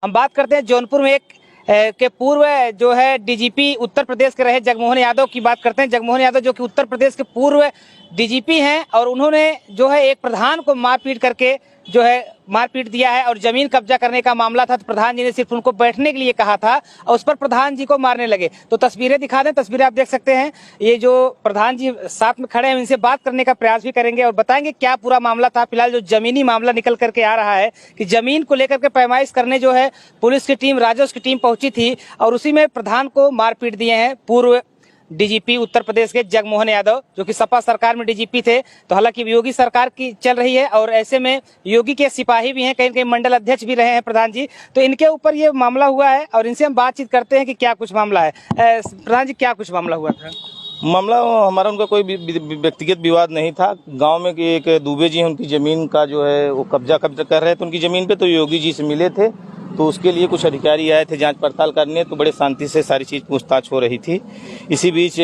हम बात करते हैं जौनपुर में एक के पूर्व जो है डीजीपी उत्तर प्रदेश के रहे जगमोहन यादव की बात करते हैं। जगमोहन यादव जो कि उत्तर प्रदेश के पूर्व डीजीपी हैं और उन्होंने जो है एक प्रधान को मारपीट करके जो है मारपीट दिया है और जमीन कब्जा करने का मामला था। तो प्रधान जी ने सिर्फ उनको बैठने के लिए कहा था और उस पर प्रधान जी को मारने लगे। तो तस्वीरें दिखा दें, तस्वीरें आप देख सकते हैं। ये जो प्रधान जी साथ में खड़े हैं इनसे बात करने का प्रयास भी करेंगे और बताएंगे क्या पूरा मामला था। फिलहाल जो जमीनी मामला निकल करके आ रहा है कि जमीन को लेकर के पैमाइश करने जो है पुलिस की टीम, राजस्व की टीम पहुंची थी और उसी में प्रधान को मारपीट दिए हैं पूर्व डीजीपी उत्तर प्रदेश के जगमोहन यादव, जो कि सपा सरकार में डीजीपी थे। तो हालांकि योगी सरकार की चल रही है और ऐसे में योगी के सिपाही भी हैं, कहीं कहीं मंडल अध्यक्ष भी रहे हैं प्रधान जी। तो इनके ऊपर ये मामला हुआ है और इनसे हम बातचीत करते हैं कि क्या कुछ मामला है। प्रधान जी, क्या कुछ मामला हुआ था? मामला हमारा उनका कोई व्यक्तिगत विवाद नहीं था। गांव में कि एक दुबे जी हैं, उनकी जमीन का जो है वो कब्जा कर रहे थे उनकी जमीन पे। तो योगी जी से मिले थे, तो उसके लिए कुछ अधिकारी आए थे जांच पड़ताल करने। तो बड़े शांति से सारी चीज पूछताछ हो रही थी। इसी बीच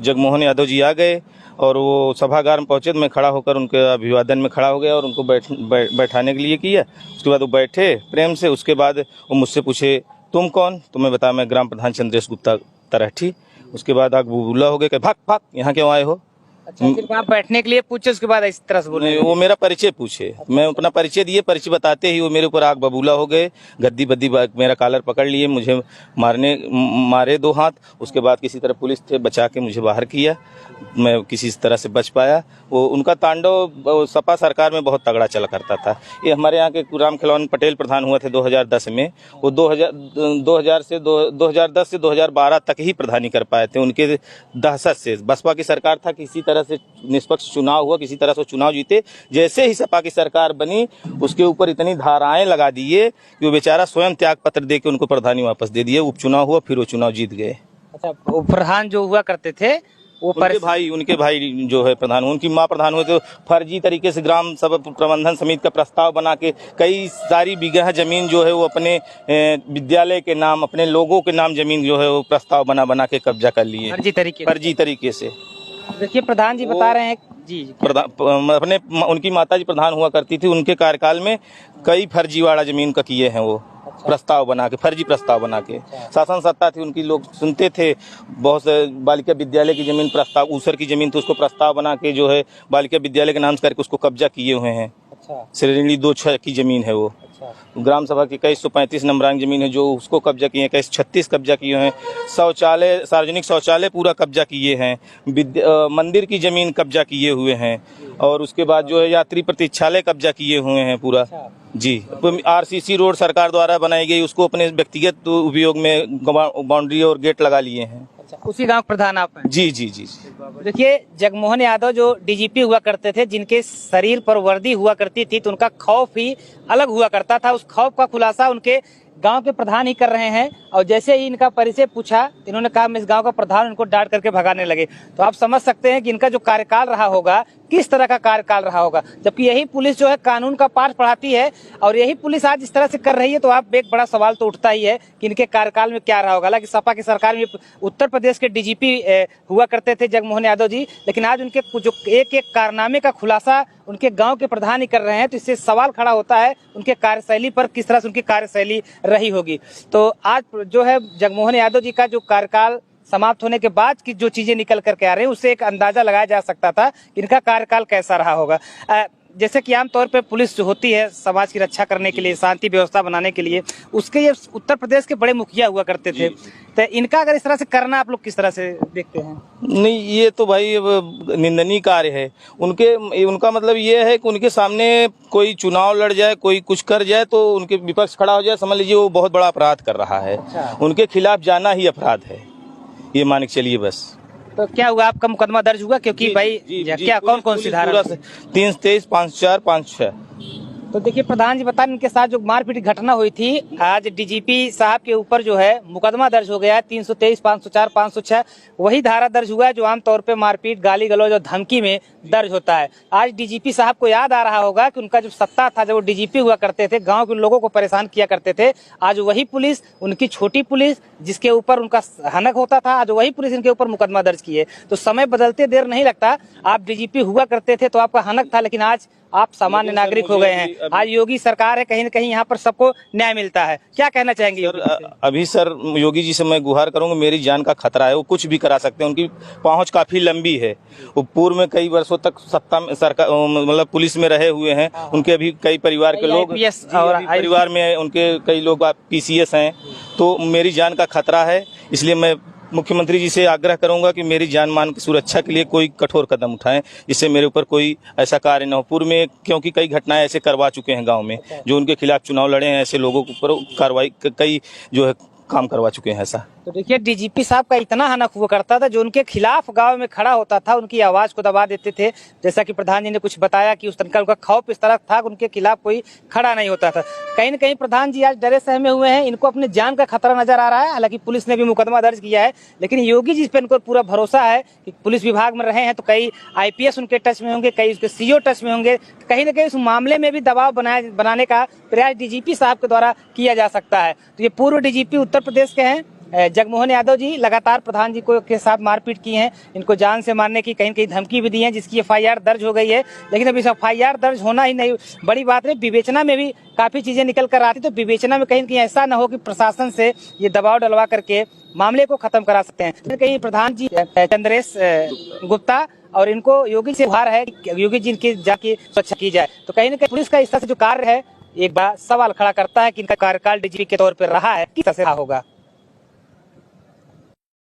जगमोहन यादव जी आ गए और वो सभागार में पहुंचे। तो मैं खड़ा होकर उनके अभिवादन में खड़ा हो गया और उनको बैठाने के लिए किया। उसके बाद वो बैठे प्रेम से। उसके बाद वो मुझसे पूछे तुम कौन? तो मैं बताया मैं ग्राम प्रधान चंद्रेश गुप्ता तरहठी। उसके बाद आग बबूला हो गए कि भाग भाग, यहाँ क्यों आए हो? अच्छा, सिर्फ आप बैठने के लिए पूछे, उसके बाद इस तरह से बोले? वो मेरा परिचय पूछे। मैं अपना परिचय दिए, परिचय बताते ही वो मेरे ऊपर आग बबूला हो गए। गद्दी बद्दी मेरा कॉलर पकड़ लिए, मुझे मारे 2 हाथ। उसके बाद किसी तरह पुलिस थे बचा के मुझे बाहर किया। मैं किसी तरह से बच पाया। वो उनका तांडव सपा सरकार में बहुत तगड़ा चला करता था। ये हमारे यहाँ के राम खिलौन पटेल प्रधान हुए थे 2010 में। वो 2010 से 2012 तक ही प्रधानी कर पाए थे। उनके दहशत से बसपा की सरकार था, किसी तरह से निष्पक्ष चुनाव हुआ, किसी तरह से चुनाव जीते। जैसे ही सपा की सरकार बनी उसके ऊपर इतनी धाराएं लगा दिए कि वो बेचारा स्वयं त्याग पत्र दे के उनको प्रधानी वापस दे दिए। उपचुनाव हुआ, फिर वो चुनाव जीत गए। अच्छा, वो प्रधान जो हुआ करते थे वो उनके भाई जो है प्रधान, उनकी माँ प्रधान हुए। तो फर्जी तरीके से ग्राम सभा प्रबंधन समिति का प्रस्ताव बना के कई सारी बीघा जमीन जो है वो अपने विद्यालय के नाम, अपने लोगों के नाम जमीन जो है वो प्रस्ताव बना के कब्जा कर लिए फर्जी तरीके से। देखिए प्रधान जी बता रहे हैं जी अपने उनकी माता जी प्रधान हुआ करती थी, उनके कार्यकाल में कई फर्जीवाड़ा जमीन का किए हैं वो। अच्छा। प्रस्ताव बना के, फर्जी प्रस्ताव बना के। अच्छा। शासन सत्ता थी उनकी, लोग सुनते थे। बहुत से बालिका विद्यालय की जमीन प्रस्ताव, ऊसर की जमीन तो उसको प्रस्ताव बना के जो है बालिका विद्यालय के नाम से करके उसको कब्जा किए हुए हैं। अच्छा। श्रेणी 2/6 की जमीन है वो। ग्राम सभा की 2135 नंबरांक जमीन है जो उसको कब्जा किए हैं। 2136 कब्जा किए हैं। शौचालय, सार्वजनिक शौचालय पूरा कब्जा किए हैं। मंदिर की जमीन कब्जा किए हुए हैं। और उसके बाद जो है यात्री प्रतीक्षालय कब्जा किए हुए हैं पूरा। जी, आरसीसी रोड सरकार द्वारा बनाई गई, उसको अपने व्यक्तिगत उपयोग में बाउंड्री और गेट लगा लिए हैं। अच्छा, उसी गांव प्रधान आप हैं? जी जी जी। देखिए जगमोहन यादव जो डीजीपी हुआ करते थे, जिनके शरीर पर वर्दी हुआ करती थी, तो उनका खौफ ही अलग हुआ करता था। उस खौफ का खुलासा उनके गांव के प्रधान ही कर रहे हैं। और जैसे ही इनका परिचय पूछा, इन्होंने कहा मैं इस गांव का प्रधान, उनको डांट करके भगाने लगे। तो आप समझ सकते हैं कि इनका जो कार्यकाल रहा होगा, किस तरह का कार्यकाल रहा होगा। जबकि यही पुलिस जो है कानून का पाठ पढ़ाती है और यही पुलिस आज इस तरह से कर रही है, तो आप एक बड़ा सवाल तो उठता ही है कि इनके कार्यकाल में क्या रहा होगा। हालांकि सपा की सरकार में उत्तर प्रदेश के डीजीपी हुआ करते थे जगमोहन यादव जी, लेकिन आज उनके जो एक एक कारनामे का खुलासा उनके गांव के प्रधान ही कर रहे हैं। तो इससे सवाल खड़ा होता है उनके कार्यशैली पर, किस तरह से उनकी कार्यशैली रही होगी। तो आज जो है जगमोहन यादव जी का जो कार्यकाल समाप्त होने के बाद की जो चीजें निकल करके आ रही हैं, उससे एक अंदाजा लगाया जा सकता था कि इनका कार्यकाल कैसा रहा होगा। जैसे कि आमतौर पे पुलिस जो होती है समाज की रक्षा करने के लिए, शांति व्यवस्था बनाने के लिए, उसके ये उत्तर प्रदेश के बड़े मुखिया हुआ करते थे। तो इनका अगर इस तरह से करना आप लोग किस तरह से देखते हैं? नहीं, ये तो भाई निंदनीय कार्य है। उनका मतलब ये है कि उनके सामने कोई चुनाव लड़ जाए, कोई कुछ कर जाए तो उनके विपक्ष खड़ा हो जाए, समझ लीजिए वो बहुत बड़ा अपराध कर रहा है। अच्छा। उनके खिलाफ जाना ही अपराध है, ये मान के चलिए बस। तो क्या हुआ, आपका मुकदमा दर्ज हुआ? क्योंकि भाई क्या कौन कौन सी धारा? 323, 54, 56। तो देखिए प्रधान जी बता रहे इनके साथ जो मारपीट की घटना हुई थी, आज डीजीपी साहब के ऊपर जो है मुकदमा दर्ज हो गया है 323, 504, 506। वही धारा दर्ज हुआ है जो आमतौर पे मारपीट, गाली गलौज और धमकी में दर्ज होता है। आज डीजीपी साहब को याद आ रहा होगा कि उनका जो सत्ता था, जब वो डीजीपी हुआ करते थे, गाँव के लोगों को परेशान किया करते थे, आज वही पुलिस, उनकी छोटी पुलिस जिसके ऊपर उनका हनक होता था, आज वही पुलिस इनके ऊपर मुकदमा दर्ज की है। तो समय बदलते देर नहीं लगता। आप डीजीपी हुआ करते थे तो आपका हनक था, लेकिन आज आप सामान्य नागरिक हो गए हैं, आज योगी सरकार है, कहीं ना कहीं यहाँ पर सबको न्याय मिलता है, क्या कहना चाहेंगे योगी जी से? अभी सर योगी जी से मैं गुहार करूंगा, मेरी जान का खतरा है, वो कुछ भी करा सकते हैं, उनकी पहुंच काफी लंबी है, वो पूर्व में कई वर्षों तक सत्ता में सरकार मतलब पुलिस में रहे हुए हैं, उनके अभी कई परिवार के लोग और परिवार में उनके कई लोग PCS हैं, तो मेरी जान का खतरा है। इसलिए मैं मुख्यमंत्री जी से आग्रह करूंगा कि मेरी जान मान की सुरक्षा के लिए कोई कठोर कदम उठाएं, जिससे मेरे ऊपर कोई ऐसा कार्य न हो। पूर्व में क्योंकि कई घटनाएं ऐसे करवा चुके हैं गांव में, जो उनके खिलाफ चुनाव लड़े हैं, ऐसे लोगों के ऊपर कार्रवाई कई जो है काम करवा चुके हैं ऐसा। तो देखिए डीजीपी साहब का इतना हनक हुआ करता था, जो उनके खिलाफ गांव में खड़ा होता था उनकी आवाज को दबा देते थे। जैसा कि प्रधान जी ने कुछ बताया कि उस तनका उनका खौफ इस तरह था कि उनके खिलाफ कोई खड़ा नहीं होता था। कहीं न कहीं प्रधान जी आज डरे सहमे हुए हैं, इनको अपने जान का खतरा नजर आ रहा है। हालांकि पुलिस ने भी मुकदमा दर्ज किया है, लेकिन योगी जी पे इनको पूरा भरोसा है कि पुलिस विभाग में रहे हैं तो कई IPS उनके टच में होंगे, कई उसके CO टच में होंगे। कहीं न कहीं उस मामले में भी दबाव बनाने का प्रयास DGP साहब के द्वारा किया जा सकता है। तो ये पूर्व DGP उत्तर प्रदेश के हैं जगमोहन यादव जी, लगातार प्रधान जी को के साथ मारपीट की है, इनको जान से मारने की कहीं कहीं धमकी भी दी है, जिसकी FIR दर्ज हो गई है। लेकिन अभी FIR दर्ज होना ही नहीं बड़ी बात नहीं, विवेचना में भी काफी चीजें निकल कर आती, तो विवेचना में कहीं कहीं ऐसा न हो कि प्रशासन से ये दबाव डलवा करके मामले को खत्म करा सकते हैं। कहीं प्रधान जी चंद्रेश गुप्ता और इनको योगी से गुहार है कि योगी जी इनकी जाके सुरक्षा की जाए। तो कहीं न कहीं पुलिस का इस तरह से जो कार्य है एक बार सवाल खड़ा करता है कि इनका कार्यकाल DGP के तौर पर रहा है, किस तरह से रहा होगा।